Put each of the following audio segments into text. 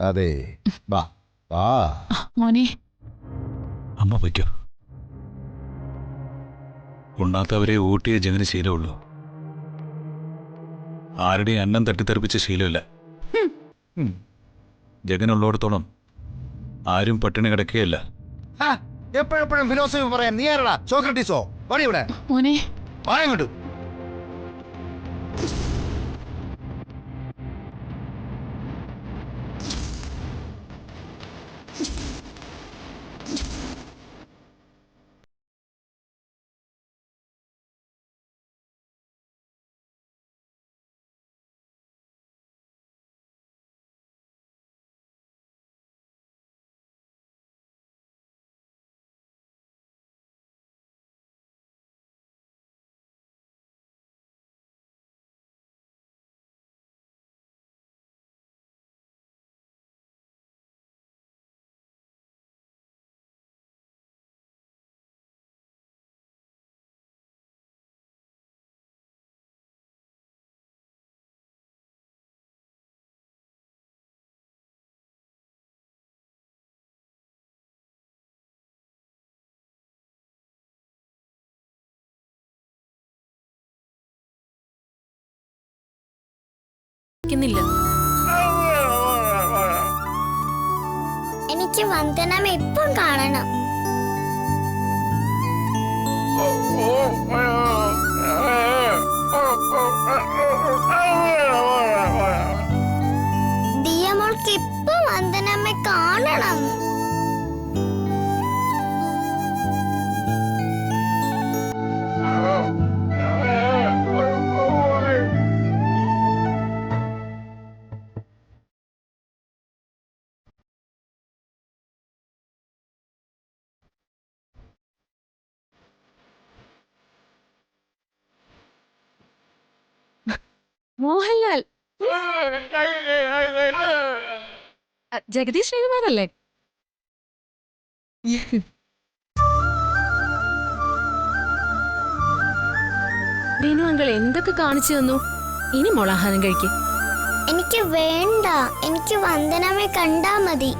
അതെ വാ വാ മോനെ. അമ്മ വയ്ക്കോ. ഉണ്ണാത്തവരെ ഊട്ടിയ ജഗന് ശീലമുള്ളൂ. ആരുടെയും അന്നം തട്ടിത്തെറിപ്പിച്ച ശീലമില്ല. ജഗനുള്ളിടത്തോളം ആരും പട്ടിണി കിടക്കുകയല്ല. എപ്പോഴെപ്പോഴും ഫിലോസഫി പറയാൻ നീ ആരടാ? സോക്രട്ടീസോ? പണി ഇവിടെ മോനെ. പായങ്ങോട്ട്. എനിക്ക് വന്ദനം ഇപ്പം കാണണം. ദിയമോൾക്ക് ഇപ്പം വന്ദനമ്മെ കാണണം. മോഹൻലാൽ. ജഗദീഷ് ശ്രീകുമാറല്ലേ? റീനു അങ്കിൾ എന്തൊക്കെ കാണിച്ചു തന്നു. ഇനി മോളാഹാരം കഴിക്കും. എനിക്ക് വേണ്ട, എനിക്ക് വന്ദനമ്മെ കണ്ടാ മതി.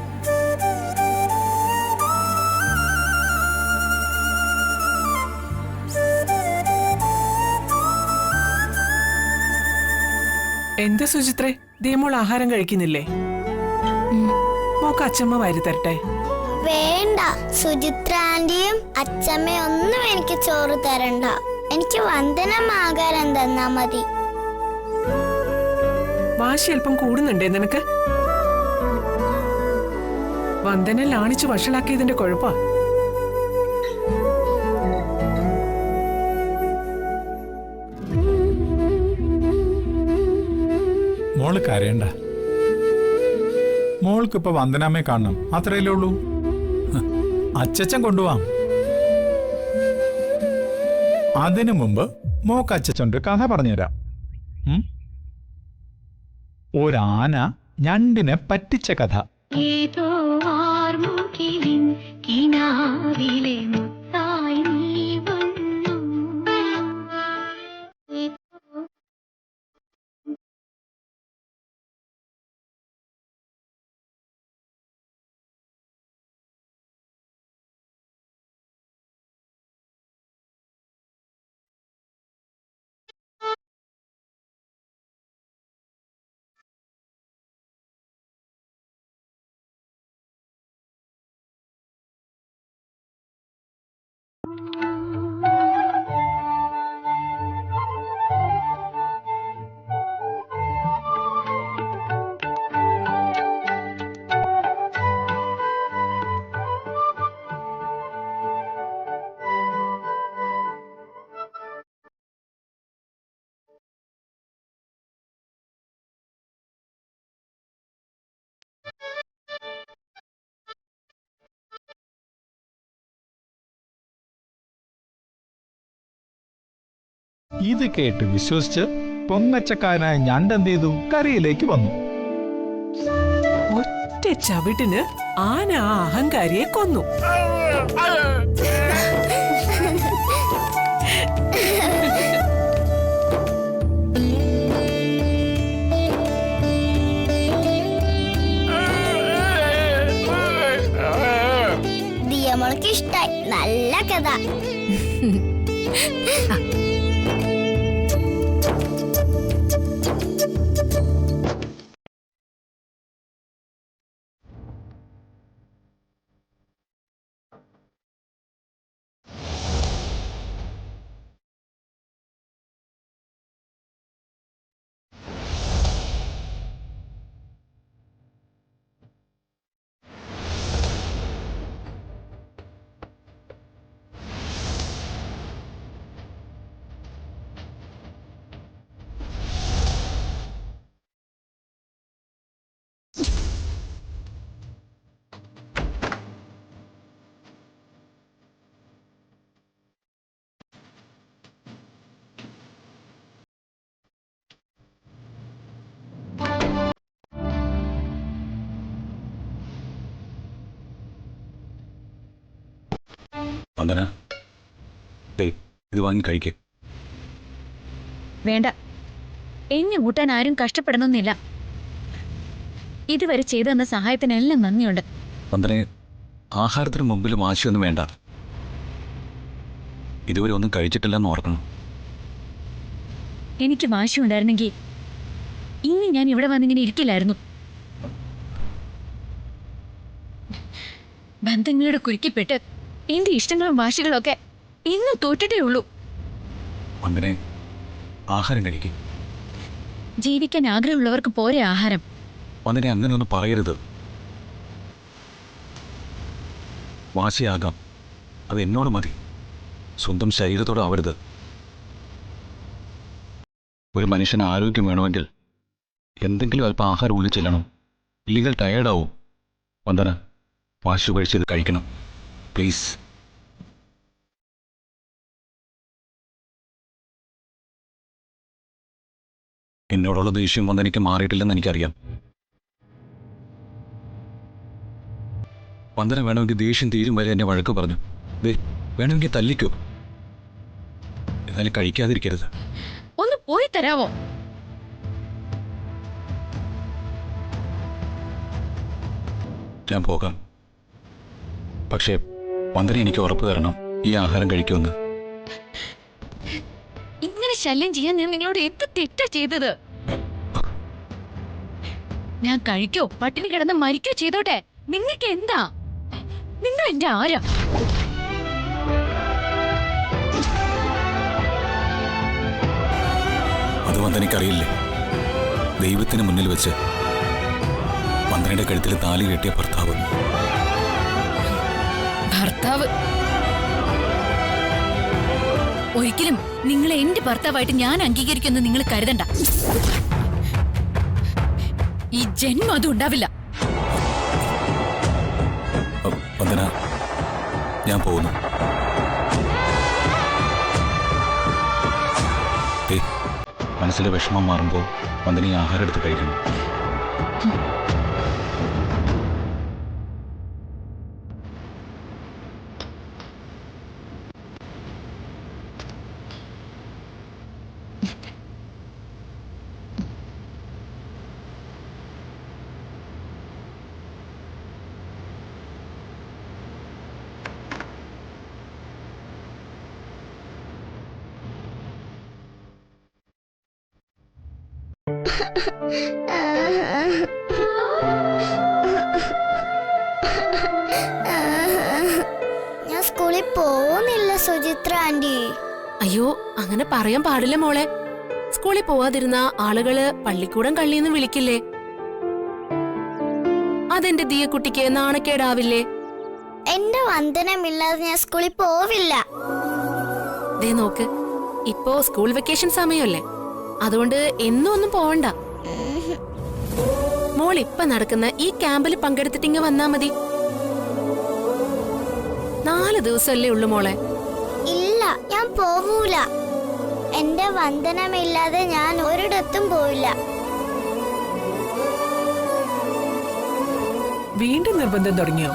എന്താ സുചിത്രേ, ദേമോൾ ആഹാരം കഴിക്കുന്നില്ലേ? മോക്ക് അച്ഛമ്മ വാരി തരട്ടെ? വേണ്ട, സുചിത്ര ആന്റിയും അച്ഛമ്മയൊന്നും എനിക്ക് ചോറ് തരണ്ട. എനിക്ക് വന്ദനം ആഹാരം തന്നാ മതി. വാശി അല്പം കൂടുന്നുണ്ടേ നിനക്ക്? വന്ദനം ലാണിച്ച് വഷളാക്കിയതിന്റെ കുഴപ്പാ. മോള് കരയണ്ട. മോൾക്കിപ്പോ വന്ദനാമ്മയെ കാണണം, അത്രയല്ലേ ഉള്ളൂ. അച്ചച്ചൻ കൊണ്ടുപോവാം. അതിനു മുമ്പ് മോക്ക് അച്ചച്ചൻ്റെ കഥ പറഞ്ഞുതരാം. ഒരാന ഞണ്ടിനെ പറ്റിച്ച കഥ. ഏതോ ആർമുകിലിൻ കിനാവിലെ മുത്തായി നീ വന്നു. ഇത് കേട്ട് വിശ്വസിച്ച് പൊങ്ങച്ചക്കാരനായ ഞണ്ടെന്ത് ചെയ്തു? കരയിലേക്ക് വന്നു. ഒറ്റ ചവിട്ടിന് ആന ആ അഹങ്കാരിയെ കൊന്നു. ഇഷ്ടായി. നല്ല കഥ. വന്ദന, ദേ ഇത് വാങ്ങി കഴിക്കേ. വേണ്ട, എന്നെ കൂട്ടാൻ ആരും കഷ്ടപ്പെടണമെന്നില്ല. ഇതുവരെ ചെയ്തു തന്ന സഹായത്തിനെല്ലാം നന്ദിയുണ്ട്. വന്ദനെ, ആഹാരത്തിന് മുമ്പിൽ വാശിയൊന്നും വേണ്ട. ഇതുവരെ ഒന്നും കഴിച്ചിട്ടില്ലെന്ന് ഓർക്കണം. എനിക്ക് വാശി ഉണ്ടായിരുന്നെങ്കിൽ ഇനി ഞാൻ ഇവിടെ വന്നിങ്ങനെ ഇരിക്കില്ലായിരുന്നു. ബന്ധങ്ങളുടെ കുരുക്കിപ്പെട്ട് എന്റെ ഇഷ്ടങ്ങളും വാശികളൊക്കെ ഇന്ന് തോറ്റിട്ടേ ഉള്ളൂ. വന്ദനെ, ആഹാരം കഴിക്കും. ജീവിക്കാൻ ആഗ്രഹമുള്ളവർക്ക് പോരെ ആഹാരം. വന്ദനെ, അങ്ങനെയൊന്നും പറയരുത്. വാശിയാകാം, അത് എന്നോട് മതി. സ്വന്തം ശരീരത്തോട് ആവരുത്. ഒരു മനുഷ്യന് ആരോഗ്യം വേണമെങ്കിൽ എന്തെങ്കിലും അല്പം ആഹാരം ഉള്ളിൽ ചെല്ലണം. ഇല്ലെങ്കിൽ ടയേർഡാവും. വന്ദന, വാശി കഴിച്ചത് കഴിക്കണം പ്ലീസ്. എന്നോടുള്ള ദേഷ്യം വന്ദനയ്ക്ക് മാറിയിട്ടില്ലെന്ന് എനിക്കറിയാം. വന്ദന വേണമെങ്കിൽ ദേഷ്യം തീരും വരെ എന്നെ വഴക്ക് പറഞ്ഞു. വേണമെങ്കിൽ തല്ലിക്കോ, എന്നാലും കഴിക്കാതിരിക്കരുത്. ഒന്ന് പോയി തരാവോ? ഞാൻ പോകാം. പക്ഷേ വന്ദന എനിക്ക് ഉറപ്പ് തരണം, ഈ ആഹാരം കഴിക്കുമെന്ന്. ഇങ്ങനെ ശല്യം ചെയ്യാൻ ഞാൻ നിങ്ങളോട് എന്ത് തെറ്റാ ചെയ്തത്? ഞാൻ കഴിക്കോ പട്ടിണി കിടന്ന് മരിക്കോ ചെയ്തോട്ടെ, നിങ്ങൾക്ക് എന്താ? നിങ്ങൾ എന്റെ ആരാ? അത് വന്ദനയ്ക്കറിയില്ലേ? ദൈവത്തിന് മുന്നിൽ വെച്ച് വന്ദനയുടെ കഴുത്തിൽ താലി കെട്ടിയ ഭർത്താവ്. ഭർത്താവ്? ഒരിക്കലും നിങ്ങളെ എന്റെ ഭർത്താവായിട്ട് ഞാൻ അംഗീകരിക്കുമെന്ന് നിങ്ങൾ കരുതണ്ട. ഈ ജന്മം അതും ഉണ്ടാവില്ല. വന്ദന, ഞാൻ പോകുന്നു. മനസ്സിലെ വിഷമം മാറുമ്പോൾ വന്ദന ഈ ആഹാരം എടുത്ത് കഴിക്കണം. ഞാൻ സ്കൂളിൽ പോകുന്നില്ല സുചിത്ര ആന്റി. അയ്യോ, അങ്ങനെ പറയാൻ പാടില്ല മോളെ. സ്കൂളിൽ പോവാതിരുന്ന ആളുകള് പള്ളിക്കൂടം കള്ളിന്ന് വിളിക്കില്ലേ? അതെന്റെ ദിയക്കുട്ടിക്ക് നാണക്കേടാവില്ലേ? എന്റെ വന്ദനമില്ലാതെ ഞാൻ സ്കൂളിൽ പോവില്ല. ദേ നോക്ക്, ഇപ്പോ സ്കൂൾ വെക്കേഷൻ സമയമല്ലേ, അതുകൊണ്ട് എന്നും ഒന്നും പോവണ്ട. മോൾ ഇപ്പൊ നടക്കുന്ന ഈ ക്യാമ്പിൽ പങ്കെടുത്തിട്ടിങ്ങ വന്നാ മതി. 4 ദിവസമല്ലേ ഉള്ളു മോളെ. ഇല്ല, ഞാൻ പോവൂല. എന്റെ വന്ദനമില്ലാതെ ഞാൻ ഒരിടത്തും പോവില്ല. വീണ്ടും നിർബന്ധം തുടങ്ങിയോ?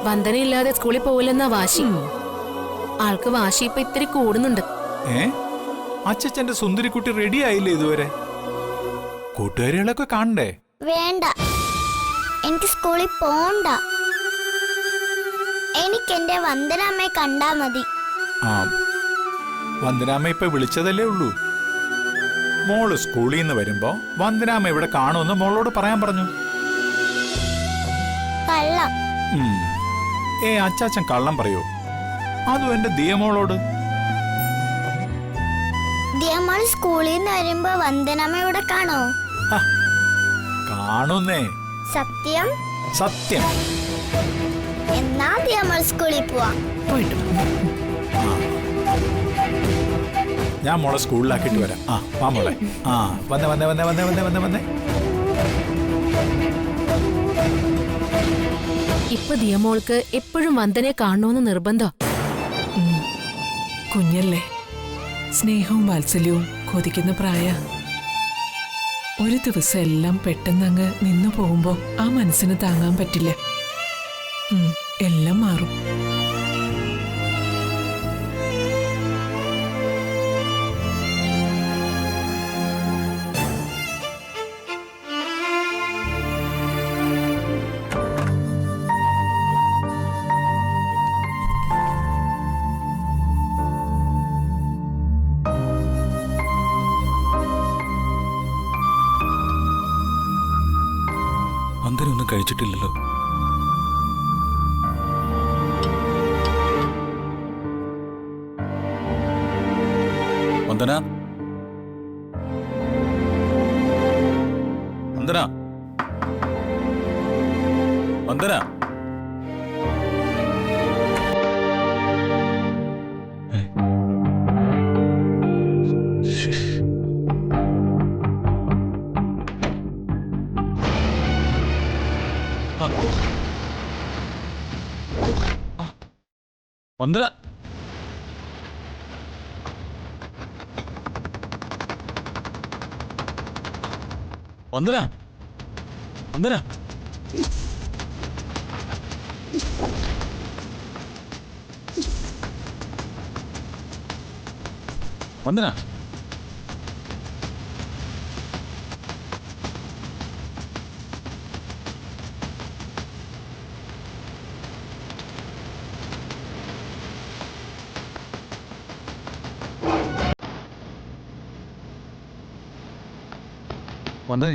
വന്ദനയില്ലാതെ സ്കൂളിൽ പോവില്ലെന്നാ വാശി. ആൾക്ക് വാശി ഇപ്പൊ ഇത്തിരി കൂടുന്നുണ്ട്. അച്ഛന്റെ സുന്ദരിക്കുട്ടി റെഡി ആയില്ലേ ഇതുവരെ? കൂട്ടുകാരികളൊക്കെ കാണണ്ടേ? വേണ്ട, എനിക്ക് സ്കൂളിൽ പോണ്ട. എനിക്ക് എന്റെ വന്ദനാമ്മയെ കണ്ടാ മതി. ആ വന്ദനാമ്മ ഇപ്പൊ വിളിച്ചതല്ലേ ഉള്ളൂ. മോള് സ്കൂളിൽ നിന്ന് വരുമ്പോ വന്ദനാമ്മ ഇവിടെ കാണുമെന്ന് മോളോട് പറയാൻ പറഞ്ഞു. കള്ളം. അച്ചാച്ചൻ കള്ളം പറയോ? അതും എന്റെ ദിയമോളോട്. ദിയമോൾ സ്കൂളിൽ നിന്ന് വരുമ്പോ വന്ദനാമ്മ ഇവിടെ കാണോ? കാണുന്നേ. സത്യം? സത്യം. എന്നാ ദിയമോൾ സ്കൂളിൽ പോവാം. പോയിട്ടു. ഞാൻ മോളെ സ്കൂളിലാക്കിട്ട് വരാം. വാ മോളെ. വന്നേ വന്നേ വന്നേ വന്നേ വന്നേ വന്നേ വന്നേ. ഇപ്പൊ ദിയമോൾക്ക് എപ്പോഴും വന്ദനെ കാണണമെന്ന് നിർബന്ധം. കുഞ്ഞല്ലേ, സ്നേഹവും വാത്സല്യവും കൊതിക്കുന്ന പ്രായ. ഒരു ദിവസം എല്ലാം പെട്ടെന്നങ്ങ് നിന്നു പോകുമ്പോ ആ മനസ്സിന് താങ്ങാൻ പറ്റില്ല. എല്ലാം മാറും. വന്ദനൊന്നും കഴിച്ചിട്ടില്ലല്ലോ. വന്ദന, വന്ദന, വന്ദന. വന്ദന, വന്ദന, വന്ദന. വന്ദന. വന്ദന.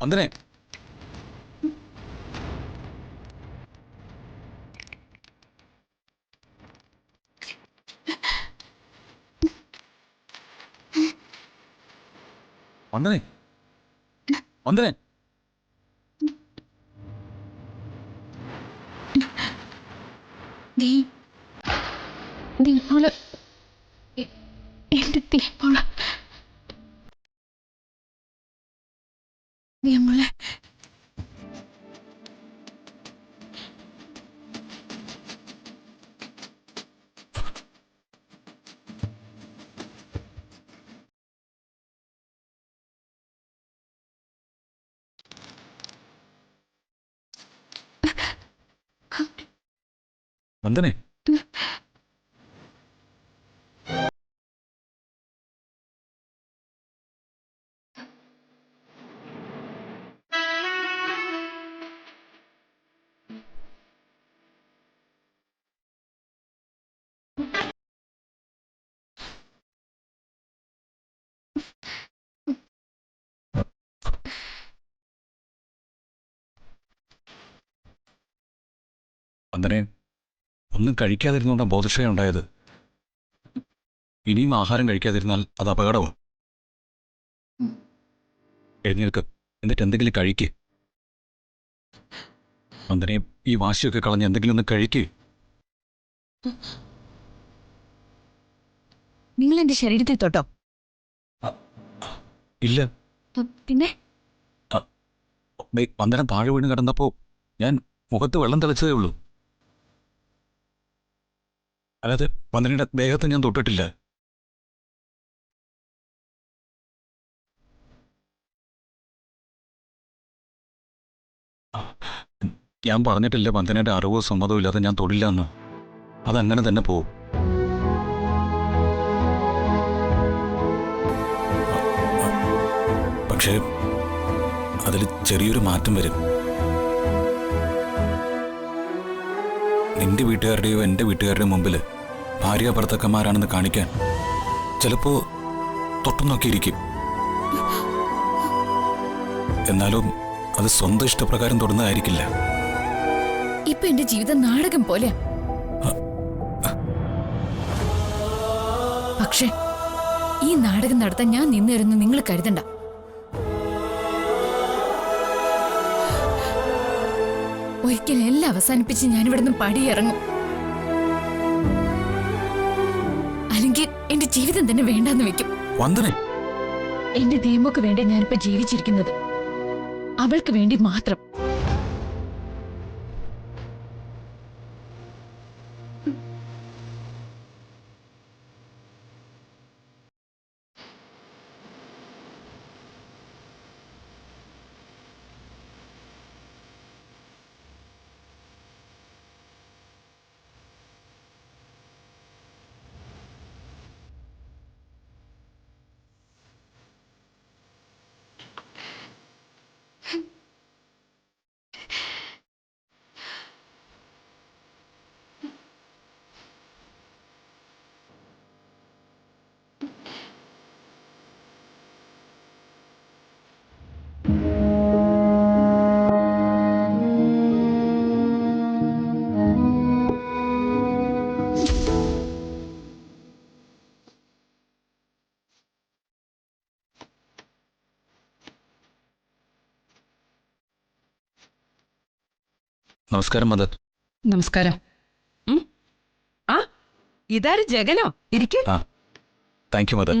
വന്ദനെ. വന്ദനെ. വന്ദനെ. ദിയമോള് എന്റെ ദിയമോള് ദിയമോളെ വന്ദനെ. വന്ദനെ, ഒന്നും കഴിക്കാതിരുന്നോണ്ടാ ബോധക്ഷയം ഉണ്ടായത്. ഇനിയും ആഹാരം കഴിക്കാതിരുന്നാൽ അത് അപകടവും. എഴുന്നേൽക്ക്, എന്നിട്ട് എന്തെങ്കിലും കഴിക്ക്. വന്ദനെ, ഈ വാശിയൊക്കെ കളഞ്ഞ് എന്തെങ്കിലും ഒന്ന് കഴിക്ക്. നിങ്ങൾ എന്റെ ശരീരത്തിൽ തൊട്ടോ? ഇല്ല. പിന്നെ വന്ദനം താഴെ വീണ് കിടന്നപ്പോ ഞാൻ മുഖത്ത് വെള്ളം തെളിച്ചതേ ഉള്ളൂ. അല്ലാതെ വന്ദനയുടെ ദേഹത്ത് ഞാൻ തൊട്ടിട്ടില്ല. ഞാൻ പറഞ്ഞിട്ടില്ല വന്ദനയുടെ അറിവോ സമ്മതവും ഇല്ലാതെ ഞാൻ തൊടില്ല എന്ന്. അതങ്ങനെ തന്നെ പോവും. പക്ഷേ അതിൽ ചെറിയൊരു മാറ്റം വരും. നിന്റെ വീട്ടുകാരുടെയോ എൻ്റെ വീട്ടുകാരുടെയോ മുമ്പിൽ ഭാര്യ ഭർത്താക്കന്മാരാണെന്ന് കാണിക്കാൻ ചിലപ്പോ തൊട്ടു നോക്കിയിരിക്കും. എന്നാലും അത് സ്വന്തം ഇഷ്ടപ്രകാരം തൊടുന്നതായിരിക്കില്ല. ഇപ്പൊ എന്റെ ജീവിതം നാടകം പോലെ. പക്ഷേ ഈ നാടകം നടത്താൻ ഞാൻ നിന്നിരുന്നു നിങ്ങൾ കരുതണ്ട. ഒരിക്കലും എല്ലാം അവസാനിപ്പിച്ച് ഞാൻ ഇവിടുന്ന് പടിയിറങ്ങും. അല്ലെങ്കിൽ എന്റെ ജീവിതം തന്നെ വേണ്ടാന്ന് വെക്കും. വന്ദനെ, എന്റെ ദീമക്ക് വേണ്ടി ഞാനിപ്പോ ജീവിച്ചിരിക്കുന്നത് അവൾക്ക് വേണ്ടി മാത്രം. നമസ്കാരം മദർ. നമസ്കാരം. ആ ഇതാര് ജഗനോ? ഇരിക്കേ. ആ, താങ്ക് യു മദർ.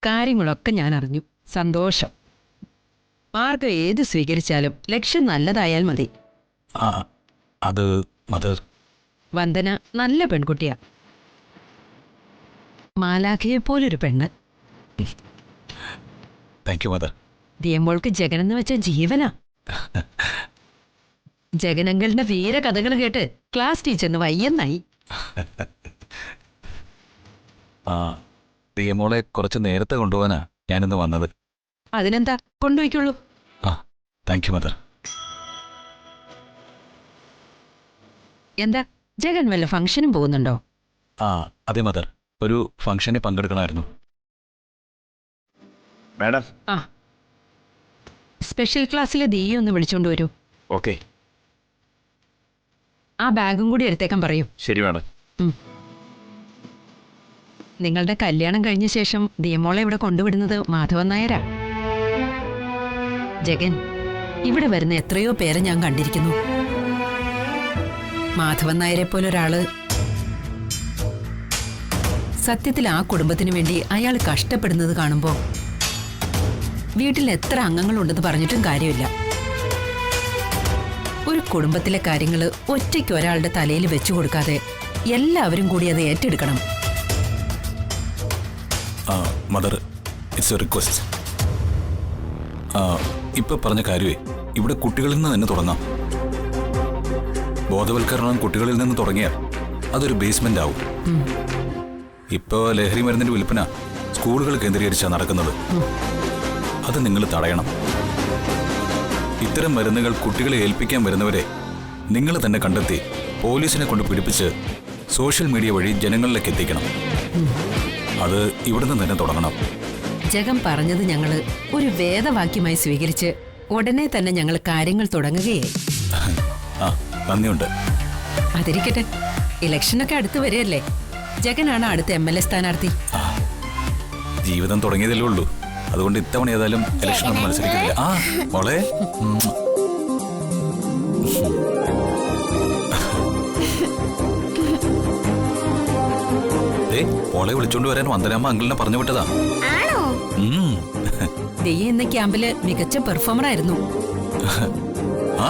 കാര്യങ്ങളൊക്കെ ഞാൻ അറിഞ്ഞു. സന്തോഷം. മാർഗം ഏത് സ്വീകരിച്ചാലും ലക്ഷ്യം നല്ലതായാൽ മതി. ആ, അത് മദർ. വന്ദന നല്ല പെൺകുട്ടിയാ. മാലാഖയെ പോലൊരു പെണ്ണ്. Thank you mother. ദിയമ്പോൾക്ക് ജഗനെന്ന് വെച്ച ജീവനാ. ജഗനങ്ങളുടെ വീരകഥകൾ കേട്ട് ക്ലാസ് ടീച്ചറിന് വയ്യെന്നായി. ആ, ദിയമോളെ കുറച്ച് നേരത്തെ കൊണ്ടുപോകാനാ ഞാനിന്ന് വന്നത്. അതിനെന്താ, കൊണ്ടുപോയിക്കുള്ളൂ. ആ, താങ്ക് യു മദർ. എന്താ ജഗൻ വല്ല ഫംഗ്ഷനും പോകുന്നുണ്ടോ? ആ, അതെ മദർ. ഒരു ഫംഗ്ഷനിൽ പങ്കെടുക്കണമായിരുന്നു. മാഡം. ആ, സ്പെഷ്യൽ ക്ലാസ്സിലെ ദിയെ ഒന്ന് വിളിച്ചോണ്ട് വരൂ. ഓക്കെ. ആ ബാഗും കൂടി എടുത്തേക്കാൻ പറയൂ. ശരി മാഡം. നിങ്ങളുടെ കല്യാണം കഴിഞ്ഞ ശേഷം ദിയമോളെ ഇവിടെ കൊണ്ടുവിടുന്നത് മാധവൻ നായരാ. ജഗൻ, ഇവിടെ വരുന്ന എത്രയോ പേരെ ഞാൻ കണ്ടിരിക്കുന്നു. മാധവൻ നായരെ പോലൊരാള്. സത്യത്തിൽ ആ കുടുംബത്തിന് വേണ്ടി അയാൾ കഷ്ടപ്പെടുന്നത് കാണുമ്പോ വീട്ടിൽ എത്ര അംഗങ്ങളുണ്ടെന്ന് പറഞ്ഞിട്ടും കാര്യമില്ല. ഒരു കുടുംബത്തിലെ കാര്യങ്ങൾ ഒറ്റയ്ക്ക് ഒരാളുടെ തലയിൽ വെച്ചു കൊടുക്കാതെ എല്ലാവരും കൂടി അത് ഏറ്റെടുക്കണം. Mother, it's A request. ഇപ്പൊ പറഞ്ഞ കാര്യമേ ഇവിടെ കുട്ടികളിൽ നിന്ന് തന്നെ തുടങ്ങാം. ബോധവൽക്കരണം കുട്ടികളിൽ നിന്ന് തുടങ്ങിയാൽ അതൊരു ബേസ്മെന്റ് ആവും. ഇപ്പോ ലഹരി മരുന്നിന്റെ വിൽപ്പന സ്കൂളുകൾ കേന്ദ്രീകരിച്ചാണ് നടക്കുന്നത്. അത് നിങ്ങൾ തടയണം. ഇത്തരം മരുന്നുകൾ കുട്ടികളെ ഏൽപ്പിക്കാൻ വരുന്നവരെ നിങ്ങൾ തന്നെ കണ്ടെത്തി പോലീസിനെ കൊണ്ട് പിടിപ്പിച്ച് സോഷ്യൽ മീഡിയ വഴി ജനങ്ങളിലേക്ക് എത്തിക്കണം. അത് ഇവിടുന്ന് തന്നെ തുടങ്ങണം. ജഗൻ പറഞ്ഞത് ഞങ്ങള് ഒരു വേദവാക്യമായി സ്വീകരിച്ച് ഉടനെ തന്നെ ഞങ്ങൾ കാര്യങ്ങൾ തുടങ്ങുകയായി. ആ, നന്ദിയുണ്ട്. അതിരിക്കട്ടെ, ഇലക്ഷനൊക്കെ അടുത്ത് വരികയല്ലേ. ജഗനാണ് അടുത്ത MLA സ്ഥാനാർത്ഥി. ജീവിതം തുടങ്ങിയതല്ലേ ഉള്ളൂ. അതുകൊണ്ട് ഇത്തവണ ഏതായാലും ഇലക്ഷൻ ഒന്നും മത്സരിക്കുന്നില്ല. ആ മോളെ, മോളെ വിളിച്ചോണ്ട് വരാൻ വന്ദനാമ്മ അങ്കിളിനെ പറഞ്ഞു വിട്ടതാ. ദിയ ഇന്ന് ക്യാമ്പില് മികച്ച പെർഫോമർ ആയിരുന്നു. ആ,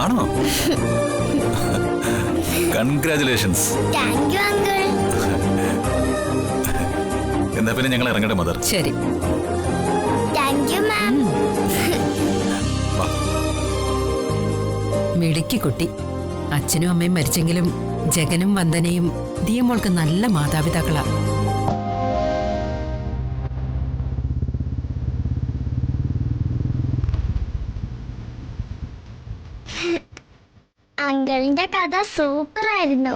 ആണോ? കൺഗ്രാറ്റുലേഷൻസ്. Thank you uncle. എന്നാ പിന്നെ ഞങ്ങൾ ഇറങ്ങട്ടെ മദർ. ശരി. Thank you ma'am. മിടുക്കി കുട്ടി. അച്ഛനും അമ്മയും മരിച്ചെങ്കിലും ജഗനും വന്ദനയും ദിയമോൾക്ക് നല്ല മാതാപിതാക്കളാ. അങ്കിളിന്റെ കഥ സൂപ്പർ ആയിരുന്നു.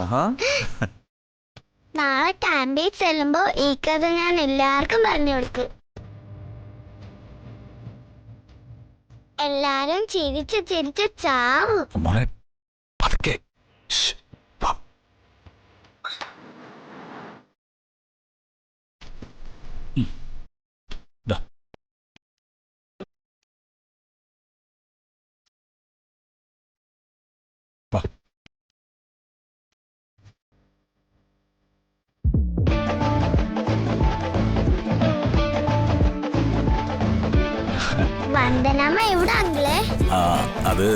നാളെ ക്യാമ്പിൽ ചെല്ലുമ്പോ ഈ കഥ ഞാൻ എല്ലാവർക്കും പറഞ്ഞു കൊടുക്കും. എല്ലാരും ചിരിച്ച് ചിരിച്ച് ചാവും. മോളെ പതുക്കെ. ശ്ശ്, വാ. ദാ. വാ. വന്ദനമ്മ എവിടെ അങ്കിളെ? അത്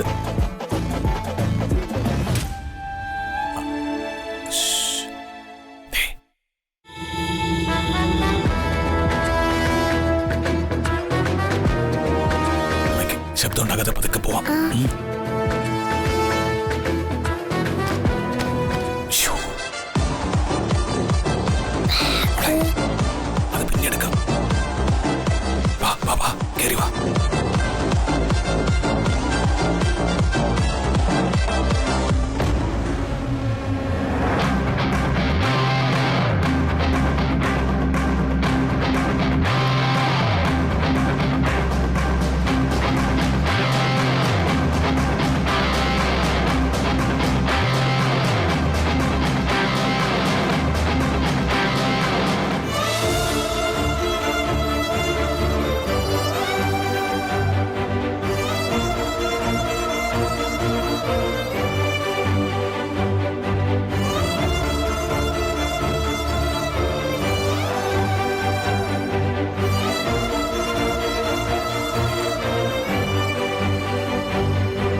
ശബ്ദം ഉണ്ടാകാതെ പതുക്കെ പോവാം. അത് പിന്നെടുക്കാം. വാ വാ വാ, കേറി വാ.